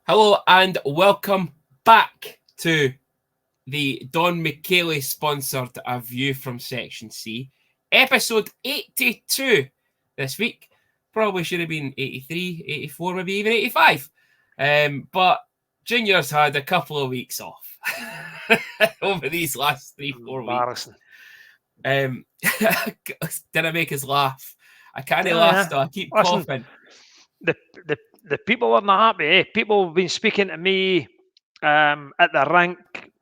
Hello and welcome back to the Don McKaylee sponsored A View from Section C, episode 82 this week. Probably should have been 83, 84, maybe even 85. But Junior's had a couple of weeks off over these last 3-4 weeks. Did I make us laugh? I can't laugh though. I keep coughing. The people are not happy. Eh? People have been speaking to me at the rank.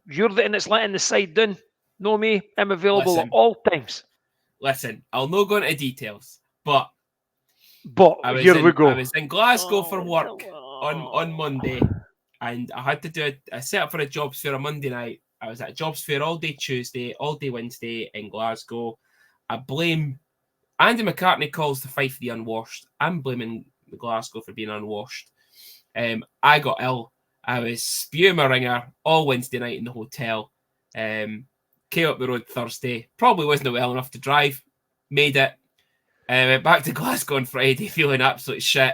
You're the one that's letting the side down. Know me. I'm available at all times. Listen, I'll not go into details, but here we go. I was in Glasgow for work on Monday, and I had to do I set up for a jobs fair on Monday night. I was at a jobs fair all day Tuesday, all day Wednesday in Glasgow. I blame Andy McCartney calls the Fife the unwashed. I'm blaming Glasgow for being unwashed. I got ill. I was spewing my ringer all Wednesday night in the hotel. Came up the road Thursday. Probably wasn't well enough to drive. Made it. Went back to Glasgow on Friday feeling absolute shit.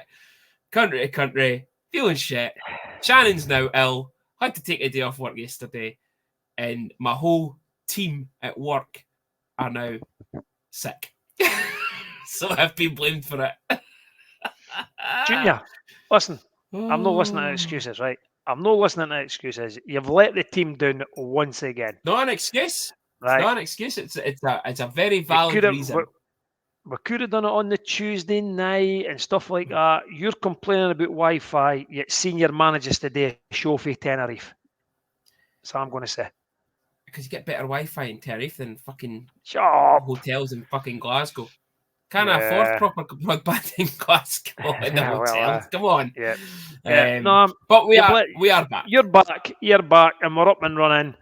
Country to country. Feeling shit. Shannon's now ill. Had to take a day off work yesterday. And my whole team at work are now sick. So I've been blamed for it. Junior, listen, I'm not listening to excuses, right? I'm not listening to excuses. You've let the team down once again. Not an excuse. Right. It's not an excuse. It's a very valid reason. We could have done it on the Tuesday night and stuff like that. You're complaining about Wi-Fi, yet senior manages today show for Tenerife. That's all I'm going to say. Because you get better Wi-Fi in Tenerife than fucking Shut hotels in fucking Glasgow. Can't afford proper broadband in Glasgow in the hotels. Come on. Yeah. But we are back. You're back, and we're up and running.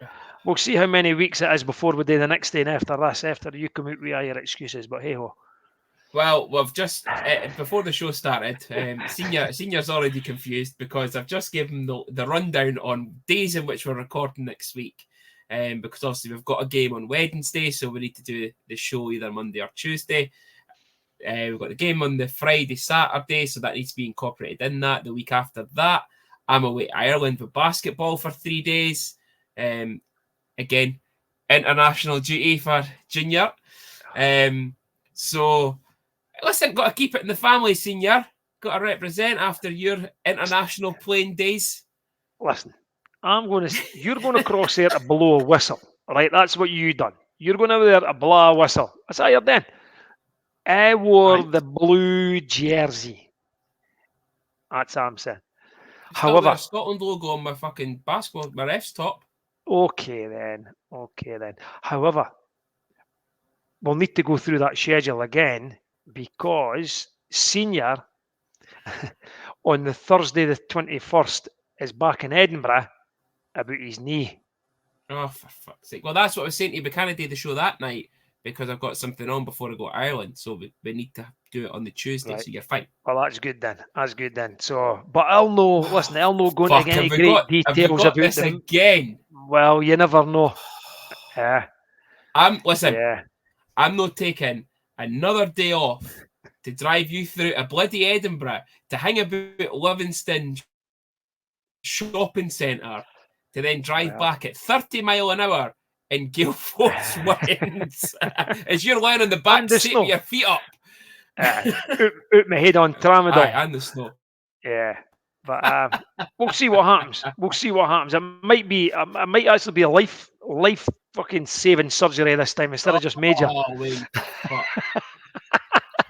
We'll see how many weeks it is before we do the next day after this, after you come out with all your excuses. But hey ho. Well, we've just before the show started, senior's already confused because I've just given the rundown on days in which we're recording next week. Because obviously we've got a game on Wednesday, so we need to do the show either Monday or Tuesday. We've got the game on the Friday, Saturday, so that needs to be incorporated in that. The week after that, I'm away to Ireland with basketball for 3 days. Again, international duty for Junior. So, listen, got to keep it in the family, Senior. Got to represent after your international playing days. Listen, you're going to cross there to blow a whistle, right? That's what you done. You're going over there to blow a whistle. That's how you're done. I wore the blue jersey. That's what I'm saying. However, a Scotland logo on my fucking basketball, my ref's top. Okay then. However, we'll need to go through that schedule again because Senior on the Thursday the 21st is back in Edinburgh about his knee. Oh, for fuck's sake. Well, that's what I was saying to you. We can't do the show that night because I've got something on before I go to Ireland. So we need to do it on the Tuesday, right. So you're fine. Well, that's good then. So, but I'll know going into any great details about this them. Again. Well, you never know. I'm not taking another day off to drive you through a bloody Edinburgh to hang about Livingston shopping centre to then drive back at 30 mile an hour in gale force winds as you're lying on the back seat with your feet up. Out my head on tramadol. Aye, and the snow. Yeah. But we'll see what happens. It might actually be a life fucking saving surgery this time instead of just major. Oh, wait.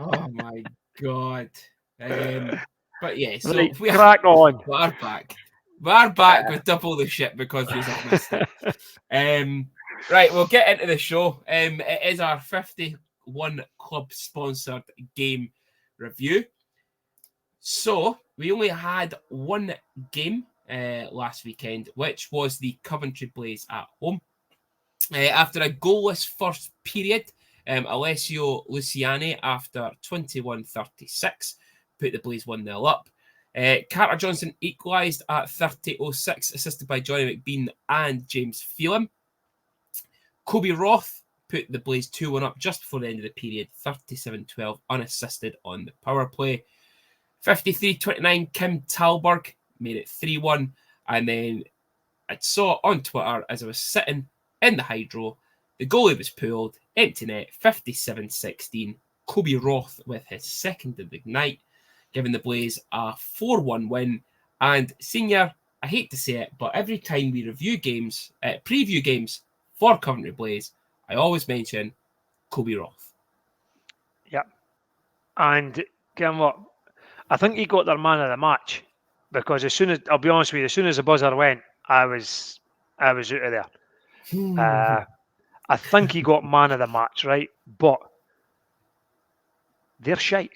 Oh my God. But yeah, so right, crack on. We're back with double the shit because we've missed it. Right, we'll get into the show. It is our 51 club sponsored game review. So we only had one game last weekend, which was the Coventry Blaze at home. After a goalless first period, Alessio Luciani, after 21:36, put the Blaze 1-0 up. Carter Johnson equalised at 30:06, assisted by Johnny McBean and James Phelan. Kobe Roth put the Blaze 2-1 up just before the end of the period, 37-12, unassisted on the power play. 53-29, Kim Talberg made it 3-1. And then I saw on Twitter as I was sitting in the hydro, the goalie was pulled, empty net, 57-16. Kobe Roth with his second of the night, giving the Blaze a 4-1 win. And Senior, I hate to say it, but every time we review games, preview games for Coventry Blaze, I always mention Kobe Roth. Yeah. And you know what? I think he got their man of the match, because as soon as, I'll be honest with you, as soon as the buzzer went, I was out of there. I think he got man of the match, right? But they're shite.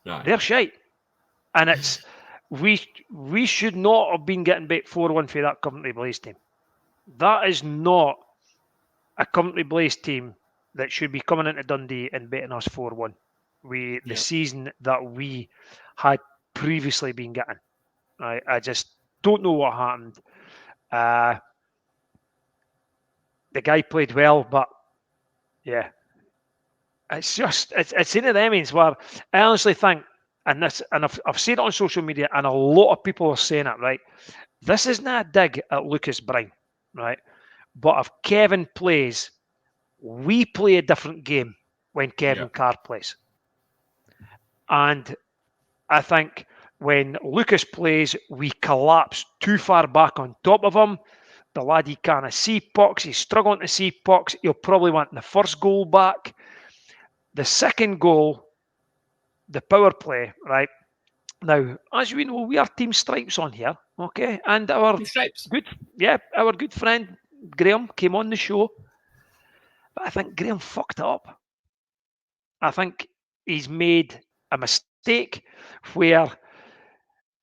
Right. They're shite. And it's we should not have been getting bet 4-1 for that Coventry Blaze team. That is not a Coventry Blaze team that should be coming into Dundee and betting us 4-1. The season that we had previously been getting. I just don't know what happened. The guy played well, but yeah, it's just it's into them means where I honestly think, and I've seen it on social media, and a lot of people are saying it, right? This isn't a dig at Lucas Brine, right? But if Kevin plays, we play a different game when Kevin Carr plays. And I think when Lucas plays, we collapse too far back on top of him. The lad, he can't see pucks. He's struggling to see pucks. He'll probably want the first goal back. The second goal, the power play, right? Now, as we know, we are Team Stripes on here, okay? And our good friend Graham came on the show. But I think Graham fucked up. I think he's made a mistake where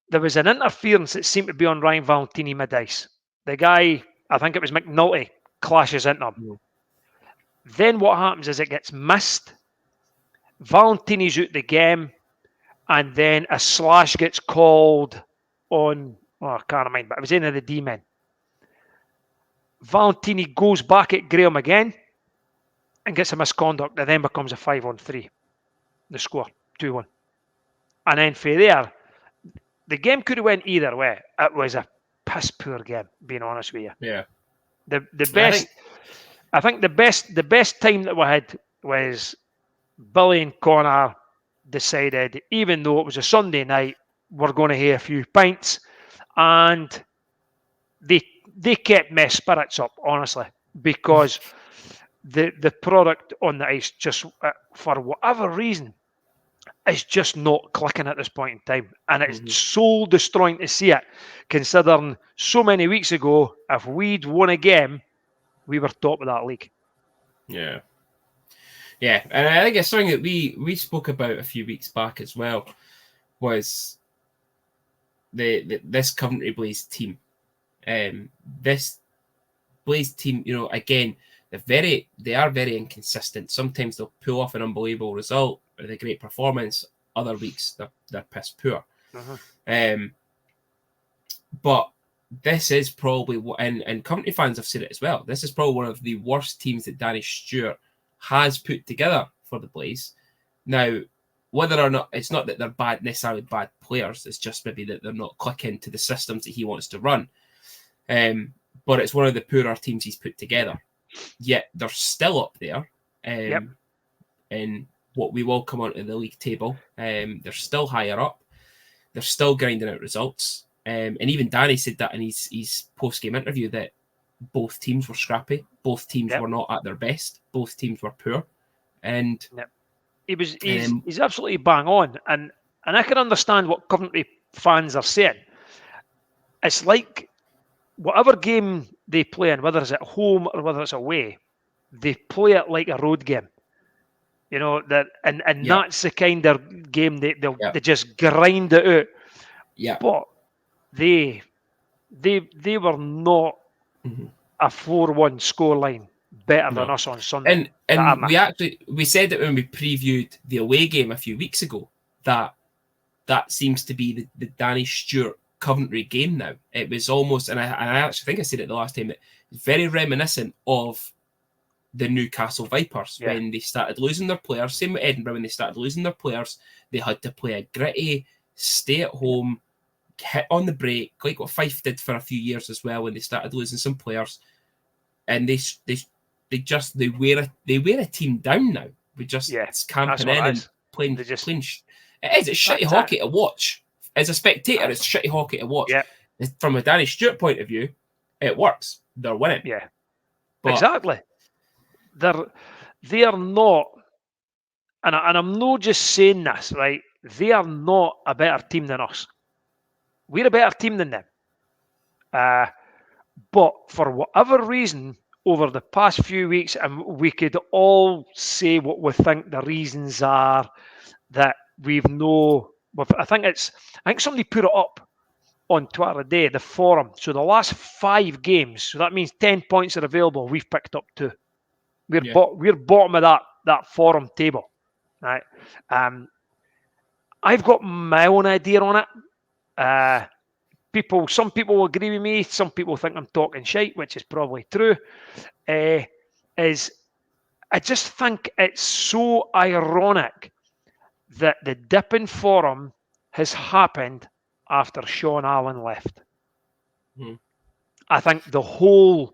there was an interference that seemed to be on Ryan Valentini mid-ice. The guy, I think it was McNulty, clashes into him. Then what happens is it gets missed. Valentini's out the game, and then a slash gets called on, I can't remember, but it was into the D-men. Valentini goes back at Graham again and gets a misconduct, and then becomes a 5-on-3. The score, 2-1. And then for there, the game could have went either way. It was a piss poor game, being honest with you. Yeah. The best, I think the best time that we had was Billy and Connor decided, even though it was a Sunday night, we're going to have a few pints, and they kept my spirits up, honestly, because the product on the ice just, for whatever reason, is just not clicking at this point in time. And it's so destroying to see it, considering so many weeks ago, if we'd won a game, we were top of that league. Yeah. Yeah, and I think it's something that we spoke about a few weeks back as well, was this Coventry Blaze team. This Blaze team, again, they are very inconsistent. Sometimes they'll pull off an unbelievable result with a great performance. Other weeks they're piss poor. But this is probably what, and Coventry fans have said it as well, this is probably one of the worst teams that Danny Stewart has put together for the Blaze. Now, whether or not, it's not that they're necessarily bad players, it's just maybe that they're not clicking to the systems that he wants to run. But it's one of the poorer teams he's put together. Yet they're still up there in what we will come onto the league table. They're still higher up. They're still grinding out results. And even Danny said that in his post-game interview, that both teams were scrappy. Both teams were not at their best. Both teams were poor. And he's absolutely bang on. And I can understand what Coventry fans are saying. It's like whatever game they play in, whether it's at home or whether it's away, they play it like a road game. That's the kind of game they just grind it out. Yeah. But they were not a 4-1 scoreline better than us on Sunday. And we said it when we previewed the away game a few weeks ago, that seems to be the Danny Stewart Coventry game now. It was almost, and I actually think I said it the last time, that it's very reminiscent of the Newcastle Vipers when they started losing their players. Same with Edinburgh, when they started losing their players, they had to play a gritty, stay at home, hit on the break, like what Fife did for a few years as well when they started losing some players, and they wear a team down now. We just camping in and playing. It's shitty hockey to watch. As a spectator, it's shitty hockey to watch. Yeah. From a Danny Stewart point of view, it works. They're winning. Yeah. But exactly. They are not, and I'm not just saying this, right? They are not a better team than us. We're a better team than them. But for whatever reason, over the past few weeks, and we could all say what we think the reasons are, that I think somebody put it up on Twitter today, the forum. So the last 5 games, so that means 10 points are available. We've picked up 2. We're bottom of that forum table, right? I've got my own idea on it. Some people will agree with me. Some people think I'm talking shite, which is probably true. I just think it's so ironic that the dip in form has happened after Sean Allen left. I think the whole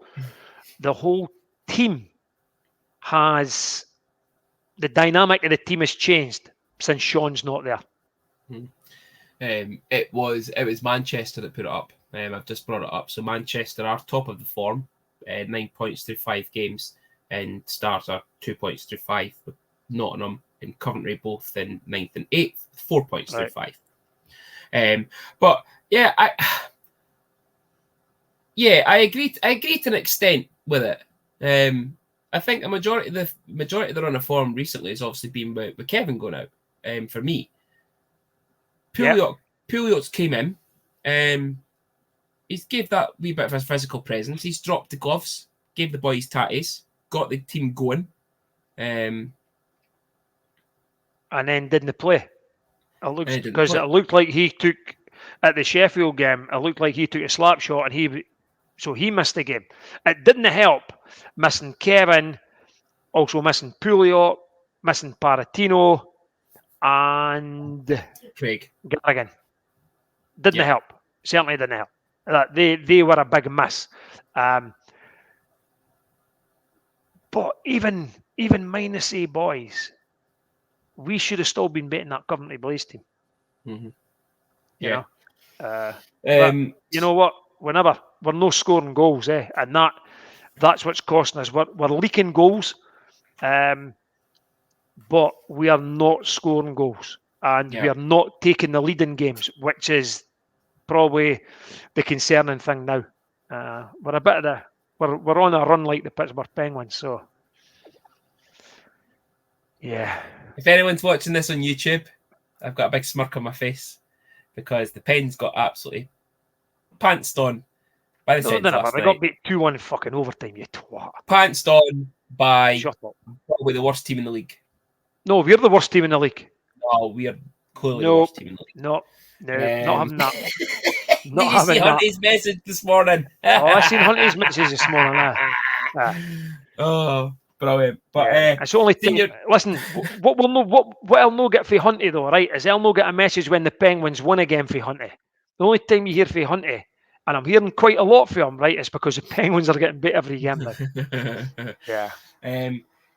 team has, the dynamic of the team has changed since Sean's not there. It was Manchester that put it up. I've just brought it up. So Manchester are top of the form, 9 points through 5 games, and Stars are 2 points through 5, with Nottingham and Coventry both in 9th and 8th, 4 points through 5. But yeah, I agree to an extent with it. I think a majority of the run of form recently has obviously been with Kevin going out. For me, Pouliot's came in. He's gave that wee bit of his physical presence. He's dropped the gloves, gave the boys tatties, got the team going. And then didn't play. It looked like he took, at the Sheffield game, it looked like he took a slap shot and he missed the game. It didn't help missing Kevin, also missing Pouliot, missing Paratino, and Craig Garrigan. Didn't help. Certainly didn't help. They were a big miss. But even minus A boys, we should have still been beating that Coventry Blaze team. You know? But you know what? We're no scoring goals, and that's what's costing us. We're leaking goals, but we are not scoring goals, and we are not taking the lead in games, which is probably the concerning thing now. We're on a run like the Pittsburgh Penguins, so yeah. If anyone's watching this on YouTube, I've got a big smirk on my face because the Pens got absolutely pantsed on by the Sens last night. They got beat 2-1 fucking overtime, you twat. Pantsed on by probably the worst team in the league. No, we're the worst team in the league. No, we're clearly the worst team in the league. No, not having that. Did you see Hunty's message this morning? I seen Hunty's message this morning. Oh, brilliant. But it's only thing. Listen, what I'll no get for Hunty though, right? Is I'll no get a message when the Penguins win again for Hunty. The only time you hear for Hunty, and I'm hearing quite a lot for him, right, is because the Penguins are getting beat every game now.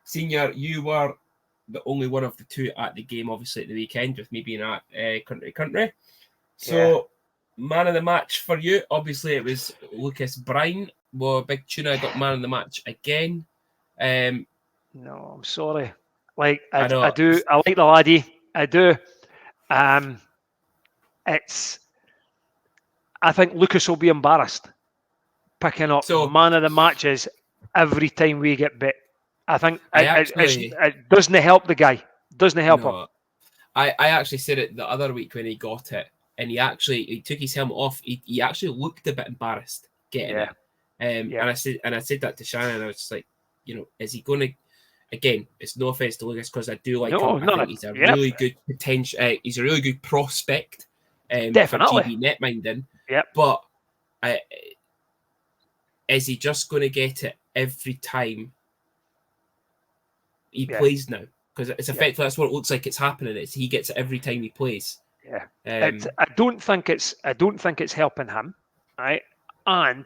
Senior, you were the only one of the two at the game, obviously at the weekend, with me being at country. So, man of the match for you, obviously it was Lucas Brine. Well, Big Tuna got man of the match again. No, I'm sorry. Like I do. I like the laddie. I do. I think Lucas will be embarrassed picking up man of the matches every time we get bit. I think it doesn't help the guy. Doesn't help him. I actually said it the other week when he got it, and he took his helmet off. He actually looked a bit embarrassed getting it. And I said that to Shannon. I was just like, is he going to? Again, it's no offense to Lucas because I do like him. I think he's a really good potential. He's a really good prospect. Definitely for GB netminding. Yep. But is he just going to get it every time he plays now? Because it's effectively that's what it looks like it's happening. He gets it every time he plays. Yeah. I don't think it's helping him, right? And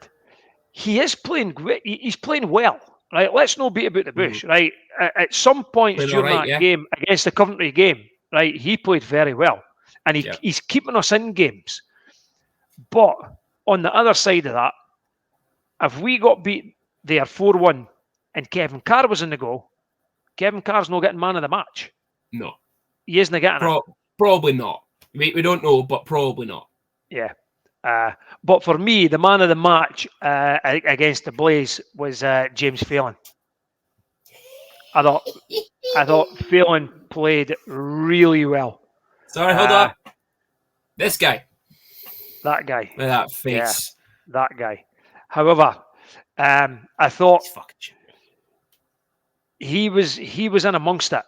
he is playing. He's playing well, right? Let's not beat about the bush, right? At some points Playing all during right, that yeah. game against the Coventry game, right, he played very well, and he's keeping us in games. But on the other side of that, if we got beat there 4-1 and Kevin Carr was in the goal, Kevin Carr's not getting man of the match. No. He isn't getting it. Probably not. We don't know, but probably not. Yeah. But for me, the man of the match against the Blaze was James Phelan. I thought Phelan played really well. Sorry, hold up. This guy. That guy. With that face. Yeah, that guy. However, I thought he was in amongst it.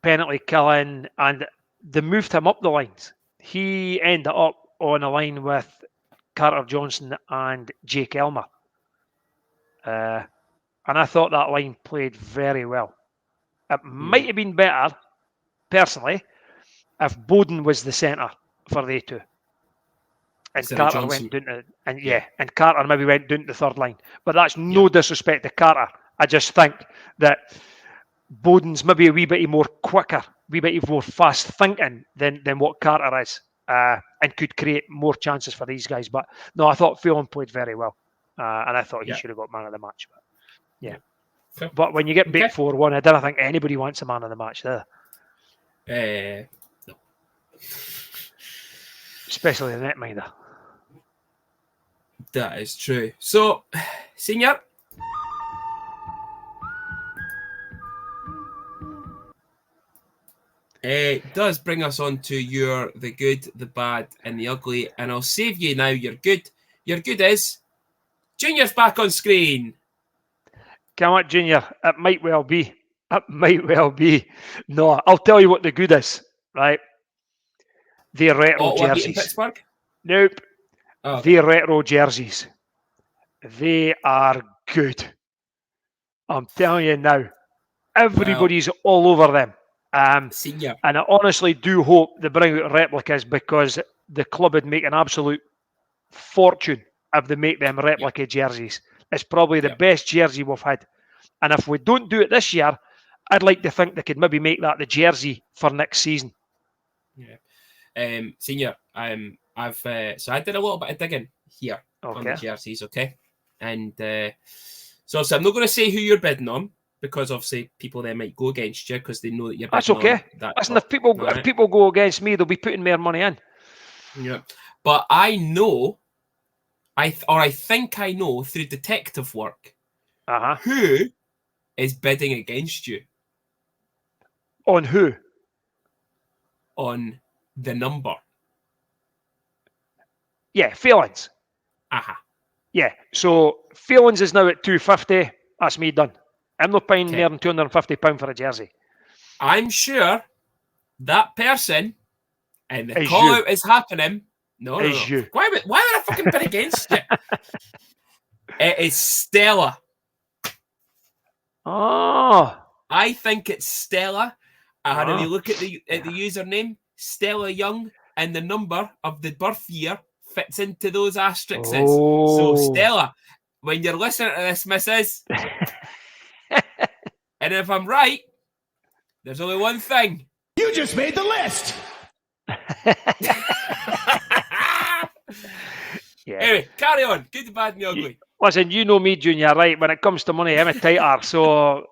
Penalty killing, and they moved him up the lines. He ended up on a line with Carter Johnson and Jake Elmer. And I thought that line played very well. It might have been better, personally, if Bowden was the centre for they two. And Instead Carter went down to, and Carter maybe went down to the third line. But that's no disrespect to Carter. I just think that Bowden's maybe a wee bit more quicker, a wee bit more fast thinking than what Carter is, and could create more chances for these guys. But no, I thought Phelan played very well, and I thought he should have got man of the match. But yeah, but when you get beat 4-1, I don't think anybody wants a man of the match there. No. Especially the netminder. That is true. So, Senior. It does bring us on to the good, the bad, and the ugly. And I'll save you now. Your good is Junior's back on screen. Come on, Junior. It might well be. It might well be. No, I'll tell you what the good is, right? The retro jerseys. Pittsburgh? Nope. Oh, okay. The retro jerseys. They are good. I'm telling you now. Everybody's all over them. Senior. And I honestly do hope they bring out replicas, because the club would make an absolute fortune if they make them replica jerseys. It's probably the best jersey we've had. And if we don't do it this year, I'd like to think they could maybe make that the jersey for next season. Yeah. Senior, I've so I did a little bit of digging here on the jerseys, okay? And so I'm not going to say who you're bidding on, because obviously people then might go against you because they know that you're bidding. That's okay. On that. Listen, if people go against me, they'll be putting more money in. Yeah, but I know, I think I know through detective work, who is bidding against you. On who? On the number. Yeah, Phelan's. Yeah, so Phelan's is now at 250. That's me done. I'm not paying more than £250 for a jersey. I'm sure that person, and the call out is happening. No. You. Why would I fucking bid against you? It is Stella. Oh. I think it's Stella. I had a look at the username, Stella Young, and the number of the birth year fits into those asterisks. So Stella, when you're listening to this, missus, and if I'm right, there's only one thing. You just made the list. Anyway, carry on. Good, the bad, and the ugly. Listen, you know me, Junior, right? When it comes to money, I'm a tighter. So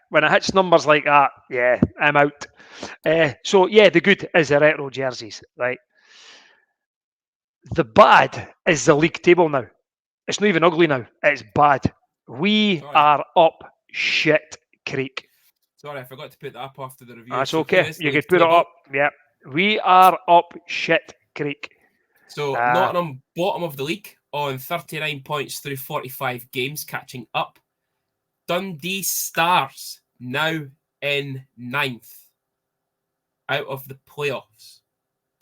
when it hits numbers like that, I'm out. So the good is the retro jerseys, right? The bad is the league table now. It's not even ugly now. It's bad. We are up shit creek. Sorry, I forgot to put that up after the review. That's okay. You could put it up. Yeah. We are up shit creek. So Nottingham, bottom of the league, on 39 points through 45 games, catching up. Dundee Stars, now in 9th, out of the playoffs.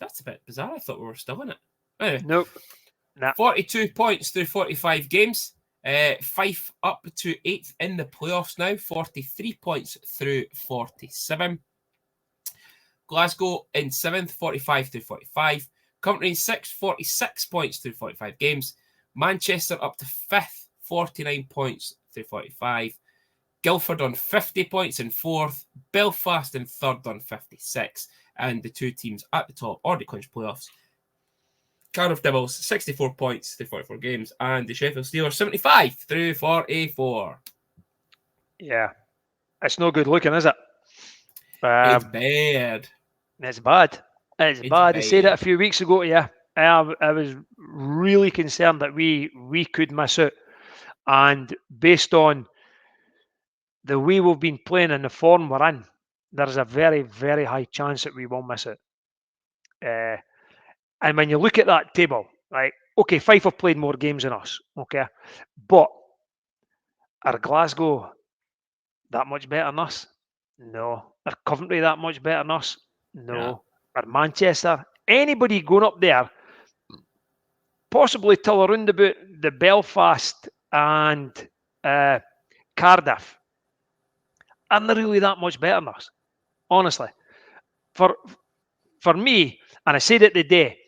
That's a bit bizarre. I thought we were still in it. Anyway, nope. Nah. 42 points through 45 games. Fife up to 8th in the playoffs now, 43 points through 47. Glasgow in 7th, 45 through 45. Coventry in 6th, 46 points through 45 games. Manchester up to 5th, 49 points through 45. Guildford on 50 points in 4th. Belfast in 3rd on 56. And the two teams at the top already clinched playoffs. Cardiff Devils, 64 points through 44 games. And the Sheffield Steelers, 75 through 44. Yeah. It's no good looking, is it? It's bad. It's bad. It's bad. I said it bad. a few weeks ago to you. I was really concerned that we could miss out. And based on the way we've been playing and the form we're in, there's a very, very high chance that we will miss it. And when you look at that table, right, okay, Fife have played more games than us, okay, but are Glasgow that much better than us? No. Are Coventry that much better than us? No. Are Manchester? Anybody going up there, possibly till around about the Belfast and Cardiff, aren't they really that much better than us? Honestly. For me, and I said it today,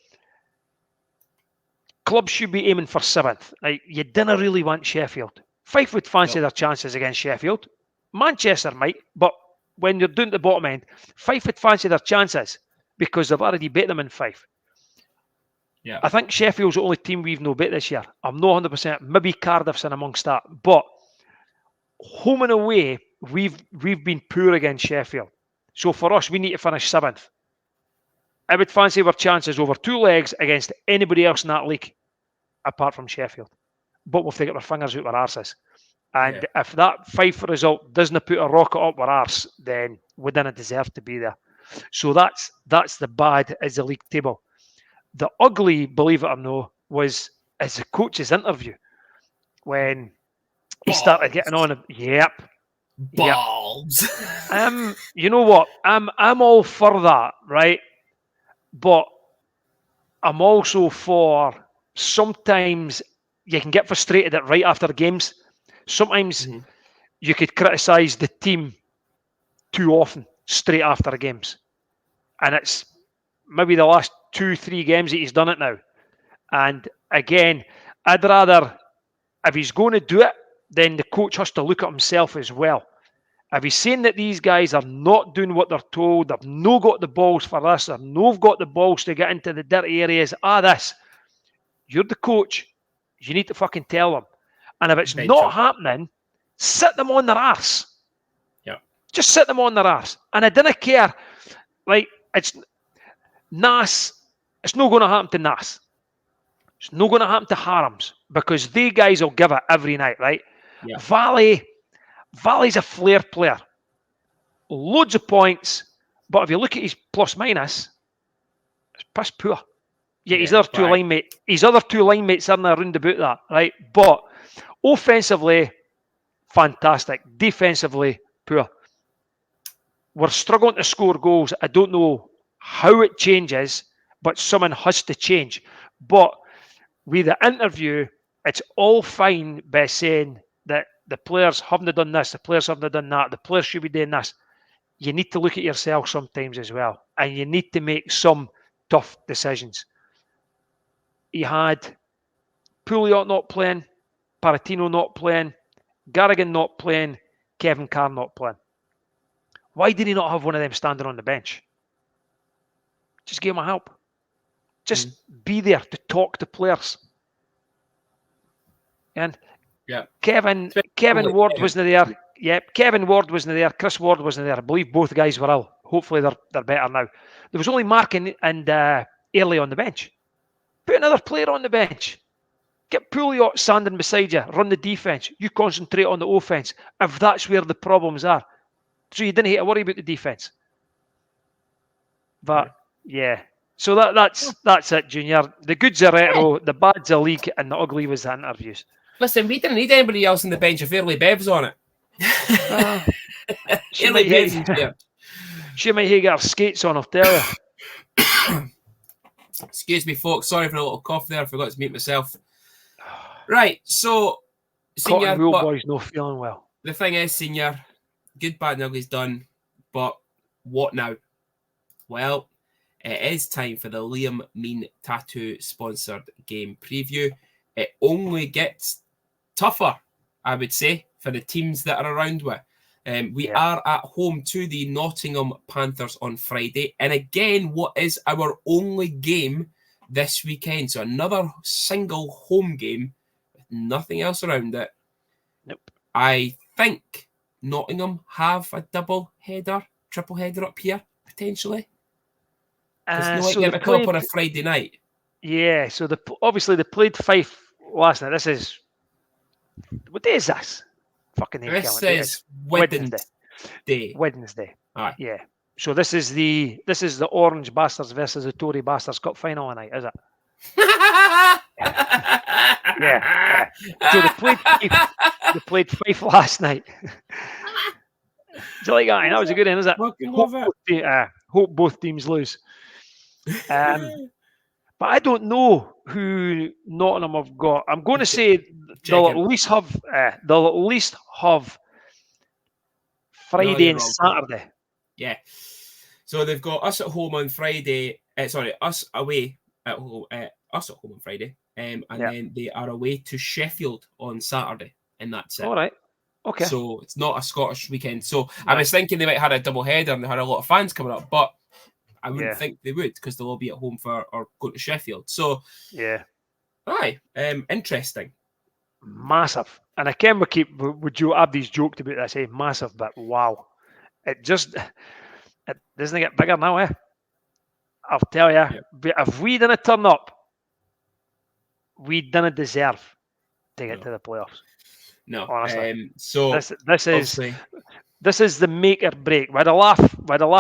clubs should be aiming for 7th. Like, you didn't really want Sheffield. Fife would fancy their chances against Sheffield. Manchester might, but when you're down at the bottom end, Fife would fancy their chances because they've already beat them in Fife. Yeah. I think Sheffield's the only team we've no beat this year. I'm not 100%. Maybe Cardiff's in amongst that. But home and away, we've been poor against Sheffield. So for us, we need to finish 7th. I would fancy our chances over 2 legs against anybody else in that league, apart from Sheffield. But we'll take our fingers out our arses. And if that Fife result doesn't put a rocket up our arse, then we didn't deserve to be there. So that's the bad as the league table. The ugly, believe it or no, was as the coach's interview when he started getting on. Yep. Balls. You know what? I'm all for that, right? But I'm also for sometimes you can get frustrated at right after games. Sometimes you could criticise the team too often straight after games. And it's maybe the last 2-3 games that he's done it now. And again, I'd rather, if he's going to do it, then the coach has to look at himself as well. If he's saying that these guys are not doing what they're told, they've no got the balls for this, they've no got the balls to get into the dirty areas, this, you're the coach, you need to fucking tell them. And if it's not happening, sit them on their arse. Yeah. Just sit them on their arse. And I didn't care. Like, it's Nas, it's not going to happen to Nas. It's not going to happen to Harams because they guys will give it every night, right? Yeah. Valley's a flair player. Loads of points, but if you look at his plus minus, it's piss poor. Yeah, his other two line mates aren't around about that, right? But offensively, fantastic. Defensively, poor. We're struggling to score goals. I don't know how it changes, but someone has to change. But with the interview, it's all fine by saying that the players haven't done this, the players haven't done that, the players should be doing this. You need to look at yourself sometimes as well, and you need to make some tough decisions. He had Pouliot not playing, Paratino not playing, Garrigan not playing, Kevin Carr not playing. Why did he not have one of them standing on the bench? Just give him a help. Just be there to talk to players. And Kevin Ward wasn't there. Yep, Kevin Ward wasn't there. Chris Ward wasn't there. I believe both guys were ill. Hopefully they're better now. There was only Mark and Early on the bench. Put another player on the bench. Get Pouliot standing beside you. Run the defence. You concentrate on the offence. If that's where the problems are. So you didn't have to worry about the defence. But yeah. So that's it, Junior. The good's a retro, the bad's a league, and the ugly was the interviews. Listen, we didn't need anybody else on the bench if Early Bev's on it. She might get her skates on, I'll tell you. Excuse me, folks. Sorry for a little cough there. I forgot to mute myself. Right, so Senior, Cotton Wool boy's not feeling well. The thing is, Senior, good, bad, and ugly's done. But what now? Well, it is time for the Liam Mean Tattoo sponsored game preview. It only gets tougher, I would say, for the teams that are around with. We are at home to the Nottingham Panthers on Friday. And again, what is our only game this weekend? So another single home game with nothing else around it. Nope. I think Nottingham have a double header, triple header up here, potentially. Because So they they come up on played, a Friday night. yeah, so obviously they played Fife last night. This is, what day is this? Fucking hell, This calendar. is Wednesday. Wednesday. Wednesday. Aye. Yeah. So this is the Orange Bastards versus the Tory Bastards Cup final tonight, is it? Yeah. So they played Fife last night. Do you like that? That was a good one, is it? Fucking love it. Hope both teams lose. But I don't know who Nottingham have got. I'm going to say they'll at least have Friday you're and wrong. Saturday. Yeah. So they've got us at home on Friday. Us away at home. Us at home on Friday. And then they are away to Sheffield on Saturday, and that's it. All right. Okay. So it's not a Scottish weekend. So I was thinking they might have had a double header and they had a lot of fans coming up, but I wouldn't think they would because they'll all be at home or go to Sheffield. So yeah. Aye. Interesting. Massive. And I can would you have these joked about this, massive, but wow. It doesn't get bigger now, eh? I'll tell you, if we didn't turn up, we didn't deserve to get to the playoffs. No, honestly. So this is the make or break. We had a laugh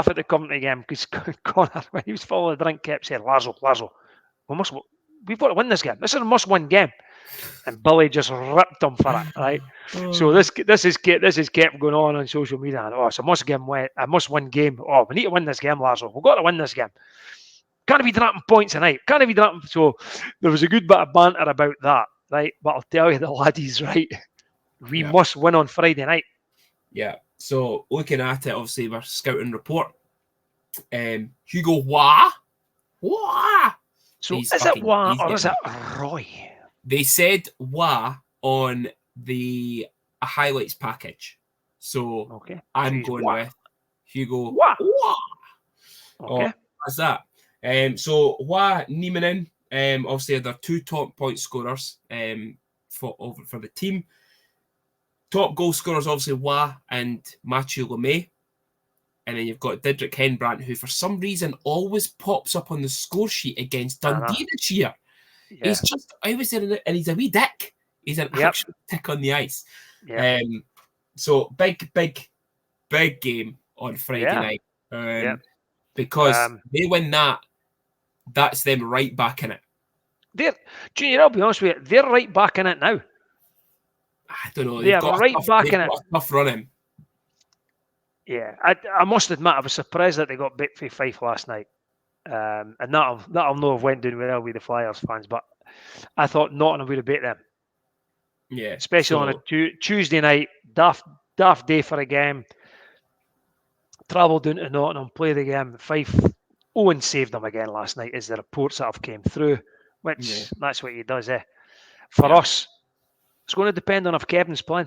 at the Coventry game because Connor, when he was following the drink, kept saying, "Lazo, we've got to win this game. This is a must-win game." And Billy just ripped him for it, right? So this is kept going on social media. Oh, it's a must-win game. Oh, we need to win this game, Lazo. We've got to win this game. Can't be dropping points tonight. Can't be dropping. So there was a good bit of banter about that, right? But I'll tell you, the laddies, right? We must win on Friday night. Yeah. So looking at it, obviously, our scouting report. Hugo Wah. So is it Wah or is it Roy? They said Wah on the highlights package. So I'm going with Hugo Wah. Okay. That's that. So Wah Niemanen, obviously they're two top point scorers for the team. Top goal scorers, obviously, Wah and Mathieu Lemay. And then you've got Didrik Henbrandt, who for some reason always pops up on the score sheet against Dundee this year. Yeah. He's just always there, and he's a wee dick. He's an actual tick on the ice. Yeah. So big game on Friday night. Because they win that's them right back in it. Junior, I'll be honest with you, they're right back in it now. I don't know. They're right back in it. Tough running. Yeah, I must admit, I was surprised that they got beat for Fife last night, and that'll know have went down well with the Flyers fans. But I thought Nottingham would have beat them. Yeah, especially on a Tuesday night, daft day for a game. Travel down to Nottingham, play the game. Fife, Owen saved them again last night, as the reports that have came through. Which that's what he does. For us, it's going to depend on if Kevin's playing.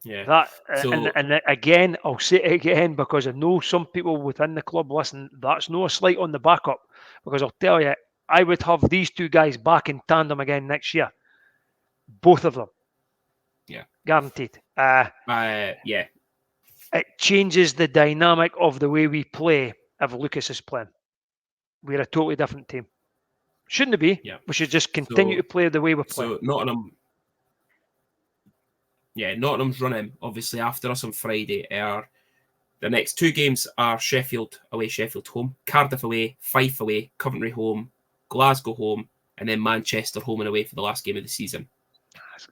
Yeah. And again, I'll say it again because I know some people within the club listen. That's no slight on the backup, because I'll tell you, I would have these two guys back in tandem again next year. Both of them. Yeah. Guaranteed. Yeah. It changes the dynamic of the way we play if Lucas is playing. We're a totally different team. Shouldn't it be? Yeah. We should just continue to play the way we play. So Nottingham's running, obviously, after us on Friday. The next two games are Sheffield away, Sheffield home, Cardiff away, Fife away, Coventry home, Glasgow home, and then Manchester home and away for the last game of the season.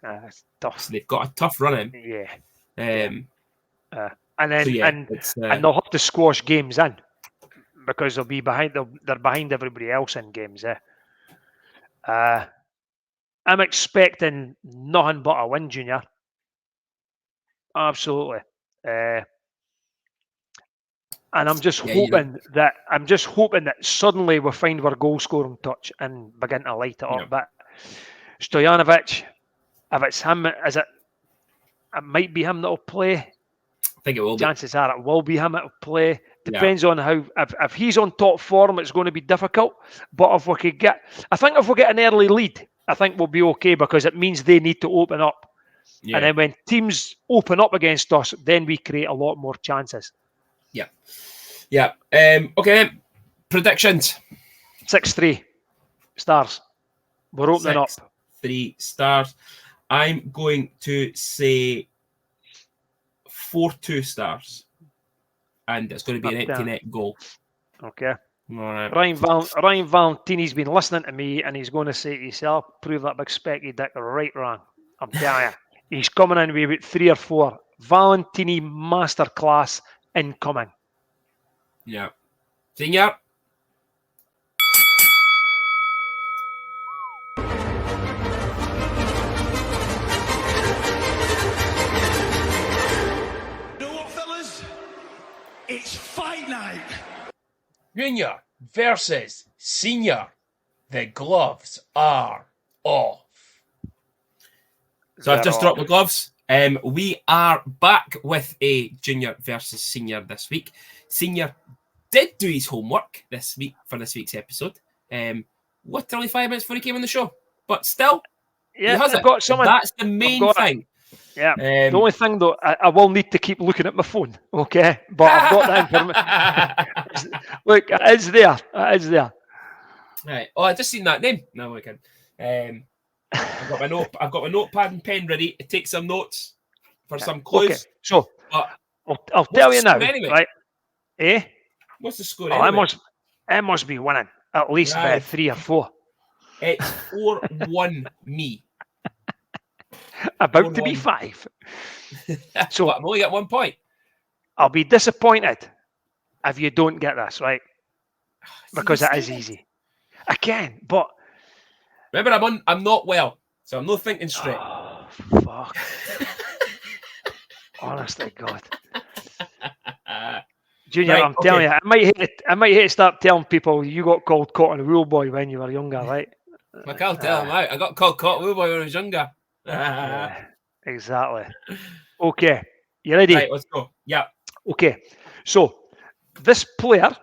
That's tough. So they've got a tough run in. Yeah. And they'll have to squash games in because they'll be behind. They're behind everybody else in games. I'm expecting nothing but a win, Junior. Absolutely. And I'm just Yeah, you know. hoping that suddenly we find our goal scoring touch and begin to light it up. Yeah. But Stojanovic, if it's him, it might be him that'll play. I think it will be. Chances are it will be him that'll play. Yeah. Depends on how, if he's on top form, it's going to be difficult. But if we could get, I think if we get an early lead, I think we'll be okay, because it means they need to open up. Yeah. And then when teams open up against us, then we create a lot more chances. Yeah. Yeah. Okay then. Predictions. 6-3 Stars. We're opening up. 3 Stars. I'm going to say 4-2 Stars. And it's going to be an empty net goal. Okay. All right. Ryan Valentini's been listening to me, and he's going to say to himself, prove that big specky dick right wrong. I'm telling you. He's coming in with about 3 or 4. Valentini masterclass incoming. Yeah. Senior. You know what, fellas? It's fight night. Junior versus Senior. The gloves are off. So I've just dropped the gloves. We are back with a Junior versus Senior this week. Senior did do his homework this week for this week's episode. Literally 5 minutes before he came on the show. But still, yeah, he has I've it. got something. That's the main thing. Yeah. The only thing, though, I will need to keep looking at my phone, okay? But I've got that information. Look, it's there. It is there. Right. Oh, I just seen that name. No, I can. I've got my notepad and pen ready to take some notes for some clues. Okay. So But I'll tell you now, anyway? right? Eh? What's the score? Oh, Anyway? I must be winning at least by Right. 3 or 4. It's 4-1 me. About to be 4-1. 5. So But I'm only at 1 point. I'll be disappointed if you don't get this, right? Because it is easy. I can, but Remember, I'm not well, so I'm not thinking straight. oh, fuck. Honest to God. Junior, Right, I'm telling you, I might hate to start telling people you got called Cotton Wool Boy when you were younger, right? I can't tell him out. I got called Cotton Wool Boy when I was younger. Yeah, exactly. Okay, you ready? Right, let's go. Yeah. Okay, so this player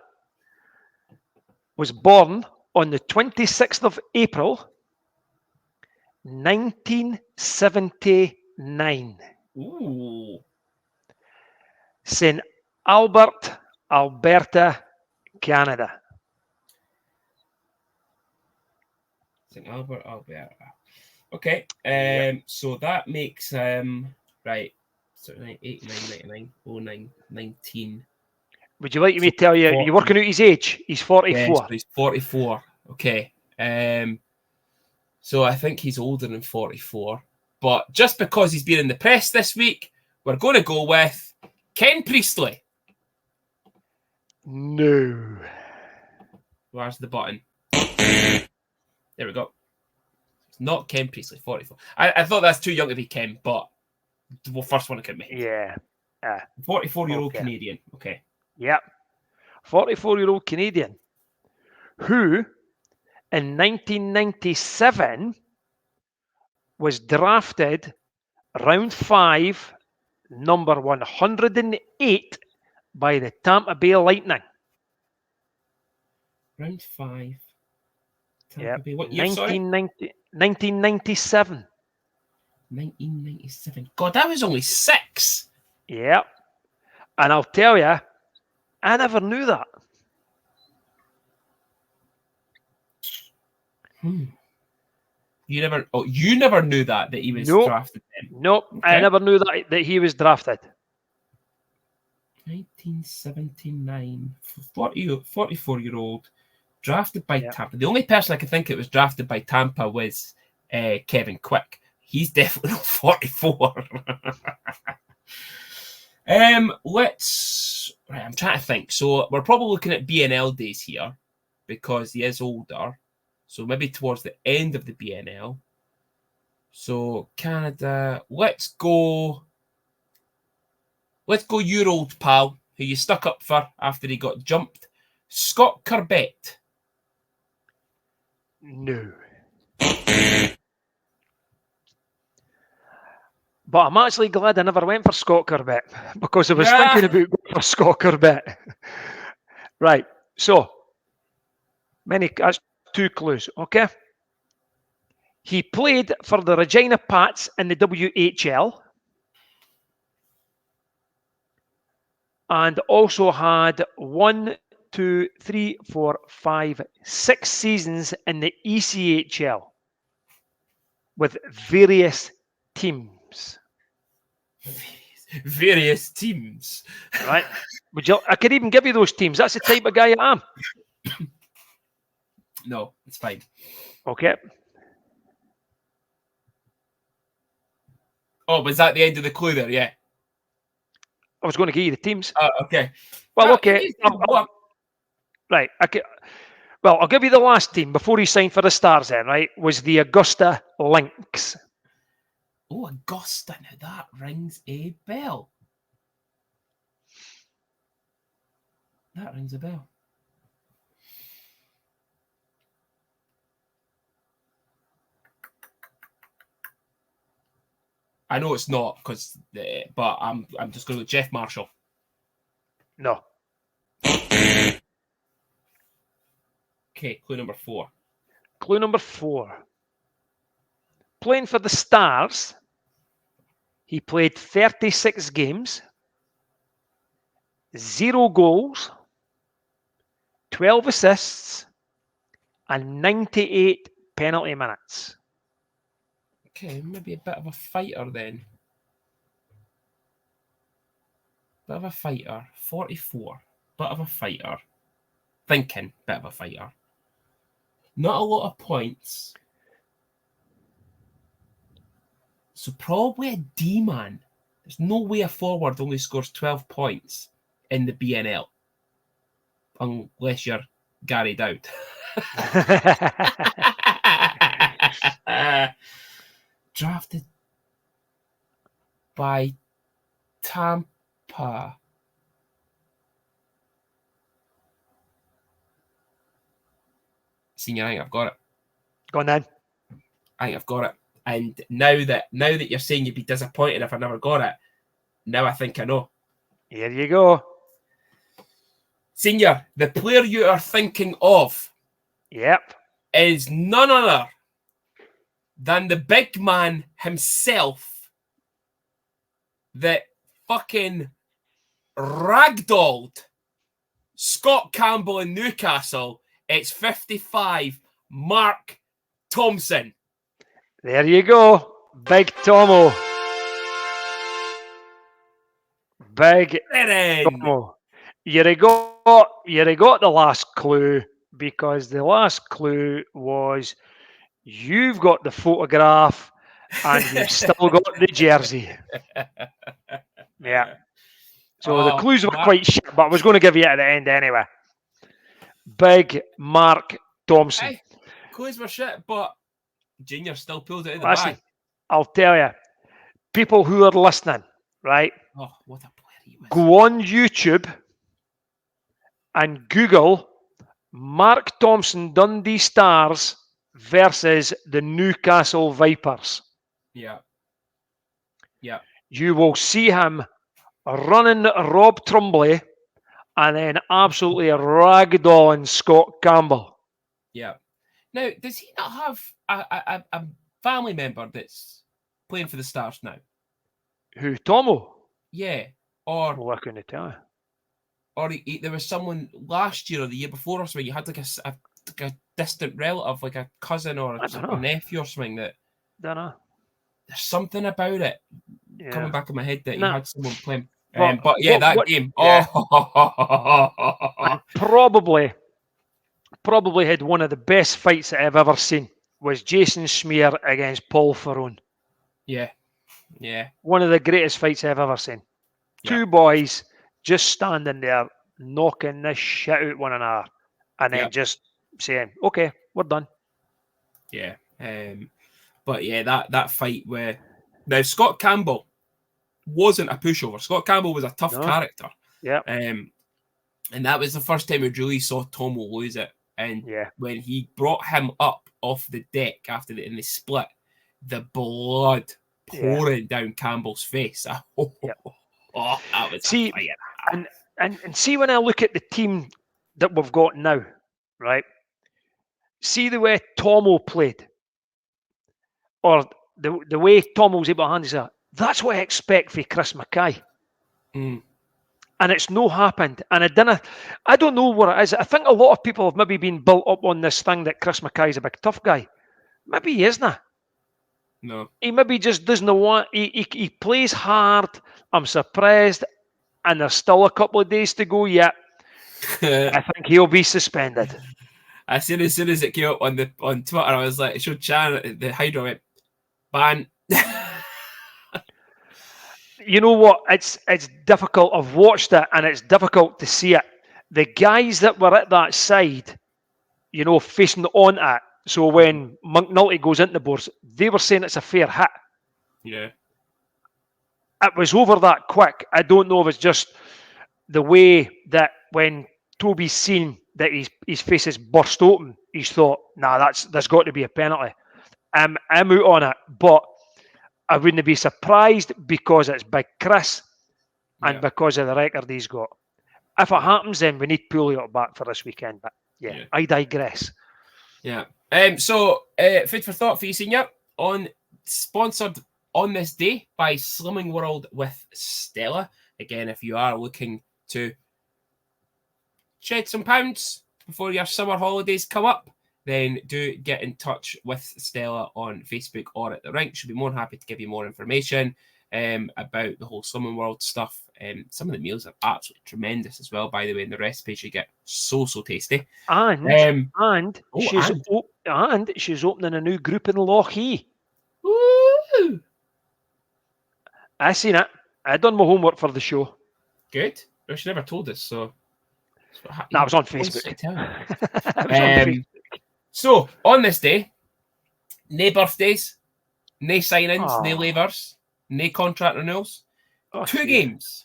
was born on the 26th of April, 1979. Ooh. St. Albert, Alberta, Canada. St. Albert, Alberta. Okay. So that makes right. So 8, 9, 99, 09, 19. Would you like me to tell you? 40. You're working out his age. He's 44. Yes, so he's 44. Okay. So I think he's older than 44. But just because he's been in the press this week, we're going to go with Ken Priestley. No. Where's the button? There we go. It's not Ken Priestley, 44. I thought that's too young to be Ken, but the first one I could make. Yeah. 44-year-old Okay. Canadian. Okay. Yep. 44-year-old Canadian who in 1997 was drafted round 5, number 108 by the Tampa Bay Lightning. Round 5. Yep. Bay. What year, sorry? 1997. 1997. God, that was only 6. Yep. And I'll tell you, I never knew that. You never knew that he was Nope. drafted then. Nope. Okay. I never knew that he was drafted. 1979, 44-year-old, drafted by Yep. Tampa. The only person I could think it was drafted by Tampa was Kevin Quick. He's definitely not 44. Right, I'm trying to think. So we're probably looking at BNL days here because he is older. So maybe towards the end of the BNL. So Canada, let's go your old pal, who you stuck up for after he got jumped. Scott Corbett. No. But I'm actually glad I never went for Scott Corbett because I was thinking about going for Scott Corbett. Right. So, that's 2 clues, okay? He played for the Regina Pats in the WHL and also had 1, 2, 3, 4, 5, 6 seasons in the ECHL with various teams. Various teams. Right? I could even give you those teams. That's the type of guy I am. No, it's fine. Okay. Oh, was that the end of the clue there? Yeah. I was going to give you the teams. Okay. Well, okay. Right. Well, I'll give you the last team before he signed for the Stars then, right? Was the Augusta Lynx. Oh, Augusta. Now that rings a bell. That rings a bell. I know it's not but I'm just going to go Jeff Marshall. No. Okay, clue number 4. Clue number 4. Playing for the Stars, he played 36 games, 0 goals, 12 assists, and 98 penalty minutes. Okay, maybe a bit of a fighter then. Bit of a fighter. 44. Bit of a fighter. Thinking, bit of a fighter. Not a lot of points. So probably a D-man. There's no way a forward only scores 12 points in the BNL. Unless you're Gary Dowd. Drafted by Tampa. Senior, I think I've got it. Go on then. I think I've got it. And now that you're saying you'd be disappointed if I never got it, now I think I know. Here you go. Senior, the player you are thinking of is none other than the big man himself that fucking ragdolled Scott Campbell in Newcastle. It's 55, Mark Thompson. There you go. Big Tomo. Big Tomo. You got the last clue because the last clue was you've got the photograph and you've still got the jersey. Yeah. So the clues were quite shit, but I was going to give you it at the end anyway. Big Mark Thompson. Hey, clues were shit, but Junior still pulled it in the Listen, bag. I'll tell you, people who are listening, right? Oh, what a player he was. Go on YouTube and Google Mark Thompson Dundee Stars versus the Newcastle Vipers. Yeah. Yeah. You will see him running Rob Trumbley and then absolutely ragdolling Scott Campbell. Yeah. Now, does he not have a family member that's playing for the Stars now? Who, Tomo? Yeah. Or Well, I couldn't tell you. Or there was someone last year or the year before or something. You had like a distant relative, like a cousin or a nephew or something. That don't know. There's something about it coming back in my head that you had someone playing. But yeah, that game. Yeah. Oh, probably had one of the best fights that I've ever seen. Was Jason Smear against Paul Ferrone. Yeah. Yeah. One of the greatest fights I've ever seen. Yeah. Two boys just standing there knocking the shit out one another and then just saying, okay, we're done. Yeah. But yeah, that fight where now Scott Campbell wasn't a pushover. Scott Campbell was a tough character. Yeah. And that was the first time we really saw Tomo lose it. And when he brought him up off the deck in the split, the blood pouring down Campbell's face. That was a fire. And see, when I look at the team that we've got now, right? See the way Tomo played, or the way Tomo's able to handle it. That's what I expect for Chris Mackay. Mm. And it's no happened. And I don't know what it is. I think a lot of people have maybe been built up on this thing that Chris Mackay's a big tough guy. Maybe he isn't. No. He maybe just doesn't want. He plays hard. I'm surprised. And there's still a couple of days to go yet. I think he'll be suspended. As soon as it came up on Twitter, I was like, I showed Chan the Hydra, went, ban. You know what? It's difficult. I've watched it and it's difficult to see it. The guys that were at that side, facing on it. So when McNulty goes into the boards, they were saying it's a fair hit. Yeah. It was over that quick. I don't know if it's just the way that when Toby's seen that his face is burst open, he's thought, nah, there's got to be a penalty. I'm out on it, but I wouldn't be surprised because it's Big Chris and because of the record he's got. If it happens, then we need Pouliot back for this weekend. But I digress. Yeah. So, food for thought for you, Senior, sponsored on this day by Slimming World with Stella. Again, if you are looking to shed some pounds before your summer holidays come up, then do get in touch with Stella on Facebook or at the Rink. She'll be more than happy to give you more information about the whole Slimming World stuff. Some of the meals are absolutely tremendous as well, by the way, and the recipes you get so tasty. And she's opening a new group in Lochee. Woo! I seen it. I done my homework for the show. Good. Well, she never told us, so. I was on Facebook. So, on this day, no birthdays, no signings, no leavers, no contract renewals. Two games.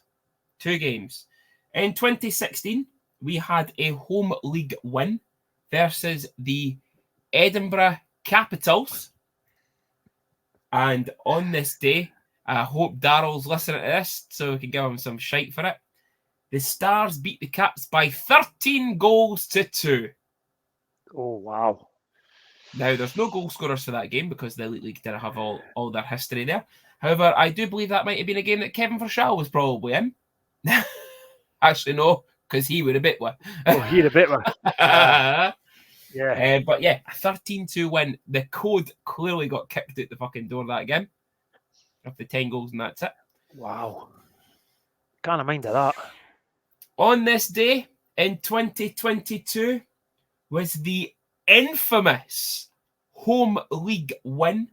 In 2016, we had a home league win versus the Edinburgh Capitals. And on this day, I hope Daryl's listening to this so we can give him some shite for it. The Stars beat the Caps by 13 goals to 2. Oh, wow. Now, there's no goal scorers for that game because the Elite League didn't have all their history there. However, I do believe that might have been a game that Kevin Verschall was probably in. Actually, no, because he would have bit one. Oh, he'd have bit one. Yeah. But yeah, a 13-2 win. The code clearly got kicked out the fucking door that game. Of the 10 goals, and that's it. Wow. Can't mind of that. On this day, in 2022, was the infamous home league win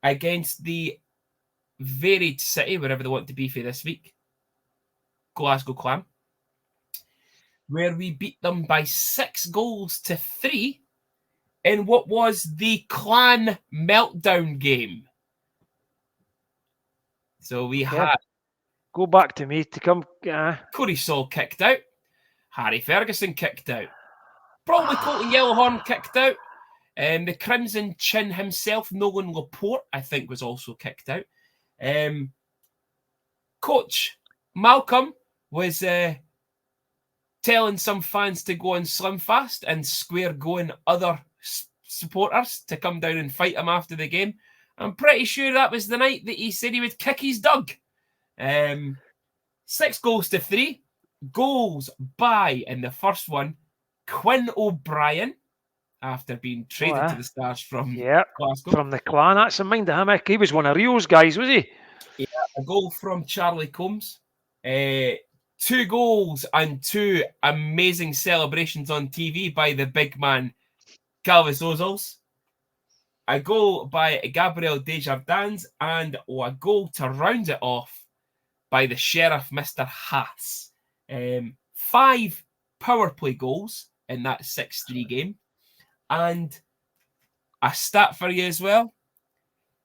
against the varied city, wherever they want to be for this week, Glasgow Clan, where we beat them by 6 goals to 3 in what was the Clan meltdown game. So we had... Go back to me to come... Corey Saul kicked out. Harry Ferguson kicked out. Probably Colton Yellowhorn kicked out. The Crimson Chin himself, Nolan Laporte, I think, was also kicked out. Coach Malcolm was telling some fans to go on Slim Fast and square going other supporters to come down and fight him after the game. I'm pretty sure that was the night that he said he would kick his dog. 6 goals to 3. Goals by, in the first one, Quinn O'Brien, after being traded to the Stars from Glasgow. From the Clan. That's a mind of him. He was one of Rio's guys, was he? Yeah, a goal from Charlie Combs. 2 goals and 2 amazing celebrations on TV by the big man, Calvis Ozils. A goal by Gabriel Desjardins, and a goal to round it off by the Sheriff, Mr. Haas. 5 power play goals in that 6-3 game. And a stat for you as well.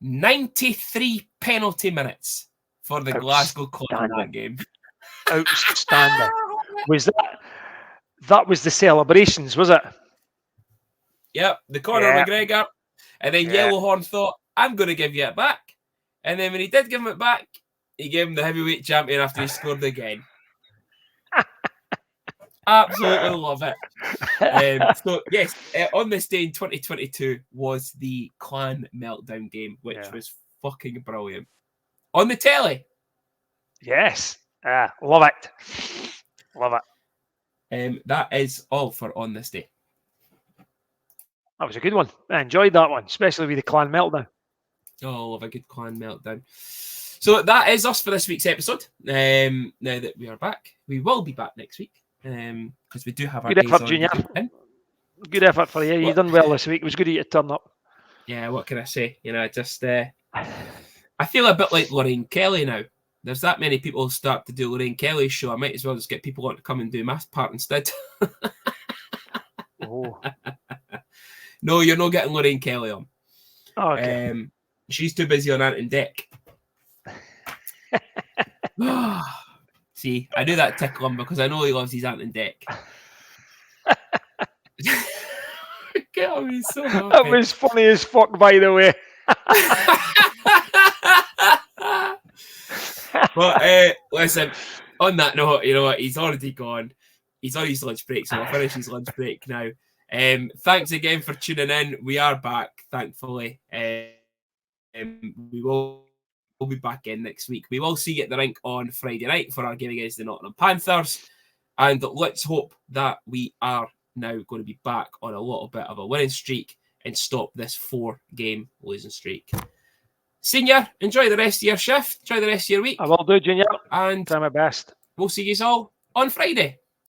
93 penalty minutes for the Glasgow Clan in that game. Outstanding. Was that was the celebrations, was it? Yep, the Conor Yeah. McGregor. And then Yeah. Yellowhorn thought, I'm going to give you it back. And then when he did give him it back, he gave him the heavyweight champion after he scored again. Absolutely love it. So, yes, on this day in 2022 was the Clan Meltdown game, which was fucking brilliant. On the telly. Yes. Love it. Love it. That is all for On This Day. That was a good one. I enjoyed that one, especially with the Clan Meltdown. Oh, love a good Clan Meltdown. So that is us for this week's episode. Now that we are back, we will be back next week because we do have our Good effort, days Junior. in. Good effort for you. You've done well this week. It was good of you to turn up. Yeah, what can I say? You know, just I feel a bit like Lorraine Kelly now. There's that many people start to do Lorraine Kelly's show. I might as well just get people on to come and do my part instead. Oh. No, you're not getting Lorraine Kelly on. Oh, okay. She's too busy on Ant and Dec. See, I knew that tickle him because I know he loves his Ant and Dec. Get him, he's so happy. That was funny as fuck, by the way. But listen, on that note, you know what? He's already gone. He's on his lunch break, so we'll finish his lunch break now. Thanks again for tuning in. We are back, thankfully. We will be back in next week. We will see you at the rink on Friday night for our game against the Nottingham Panthers. And let's hope that we are now going to be back on a little bit of a winning streak and stop this 4-game losing streak. Senior, enjoy the rest of your shift. Enjoy the rest of your week. I will do, Junior. And try my best. We'll see you all on Friday.